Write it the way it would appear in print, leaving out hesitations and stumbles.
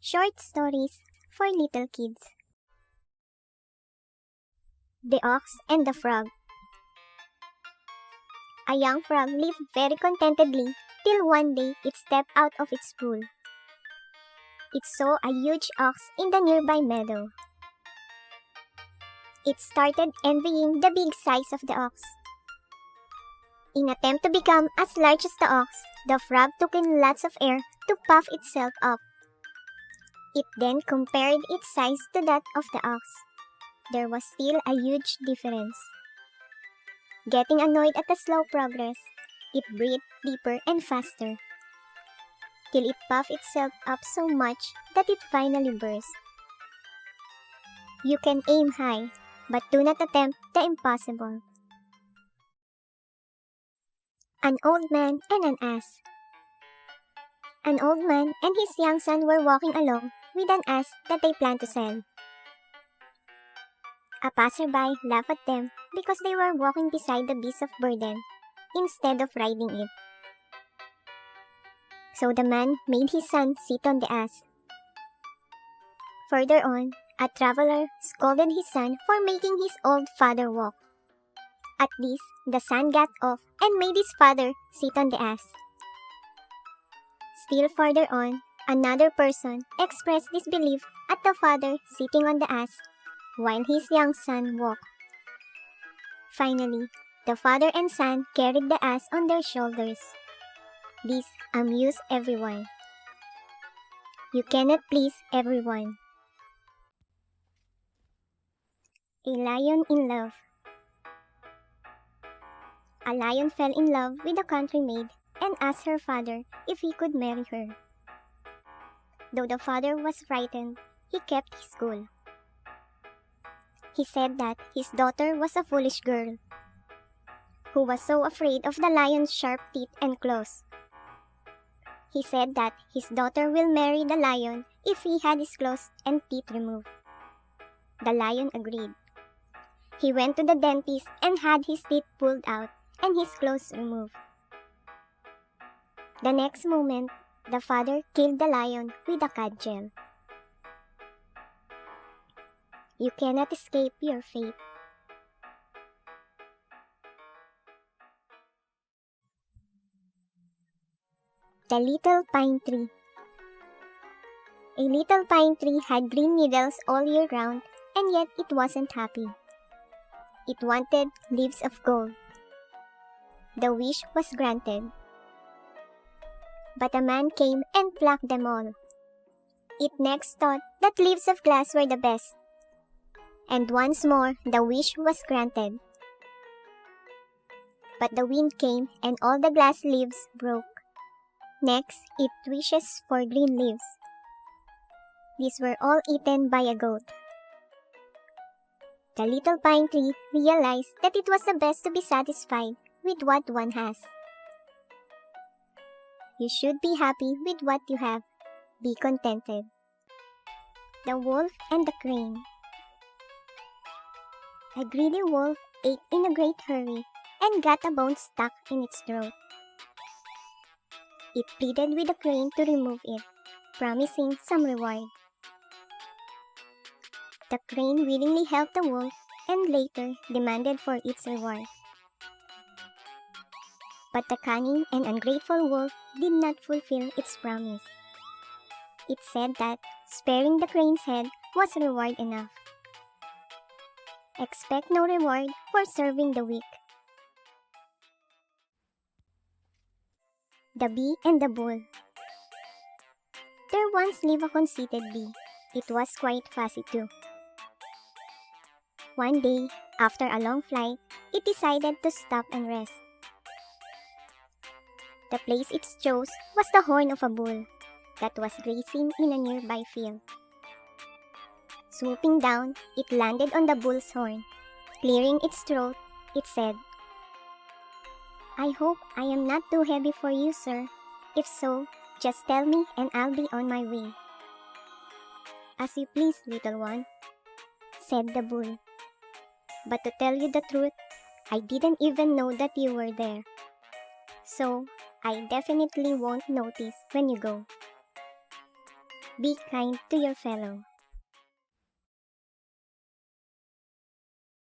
Short stories for little kids. The Ox and the Frog. A young frog lived very contentedly till one day it stepped out of its pool. It saw a huge ox in the nearby meadow. It started envying the big size of the ox. In attempt to become as large as the ox, the frog took in lots of air to puff itself up. It then compared its size to that of the ox. There was still a huge difference. Getting annoyed at the slow progress, it breathed deeper and faster, till it puffed itself up so much that it finally burst. You can aim high, but do not attempt the impossible. An old man and an ass. An old man and his young son were walking along with an ass that they planned to sell. A passerby laughed at them because they were walking beside the beast of burden instead of riding it. So the man made his son sit on the ass. Further on, a traveler scolded his son for making his old father walk. At this, the son got off and made his father sit on the ass. Still further on, another person expressed disbelief at the father sitting on the ass while his young son walked. Finally, the father and son carried the ass on their shoulders. This amused everyone. You cannot please everyone. A lion in love. A lion fell in love with a country maid and asked her father if he could marry her. Though the father was frightened, he kept his cool. He said that his daughter was a foolish girl who was so afraid of the lion's sharp teeth and claws. He said that his daughter will marry the lion if he had his claws and teeth removed. The lion agreed. He went to the dentist and had his teeth pulled out and his claws removed. The next moment, the father killed the lion with a cudgel. You cannot escape your fate. The Little Pine Tree. A little pine tree had green needles all year round, and yet it wasn't happy. It wanted leaves of gold. The wish was granted. But a man came and plucked them all. It next thought that leaves of glass were the best. And once more the wish was granted. But the wind came and all the glass leaves broke. Next, it wishes for green leaves. These were all eaten by a goat. The little pine tree realized that it was the best to be satisfied with what one has. You should be happy with what you have. Be contented. The Wolf and the Crane. A greedy wolf ate in a great hurry and got a bone stuck in its throat. It pleaded with the crane to remove it, promising some reward. The crane willingly helped the wolf and later demanded for its reward. But the cunning and ungrateful wolf did not fulfill its promise. It said that sparing the crane's head was reward enough. Expect no reward for serving the weak. The Bee and the Bull. There once lived a conceited bee. It was quite fussy too. One day, after a long flight, it decided to stop and rest. The place it chose was the horn of a bull that was grazing in a nearby field. Swooping down, it landed on the bull's horn. Clearing its throat, it said, "I hope I am not too heavy for you, sir. If so, just tell me and I'll be on my way." "As you please, little one," said the bull. "But to tell you the truth, I didn't even know that you were there. So, I definitely won't notice when you go." Be kind to your fellow.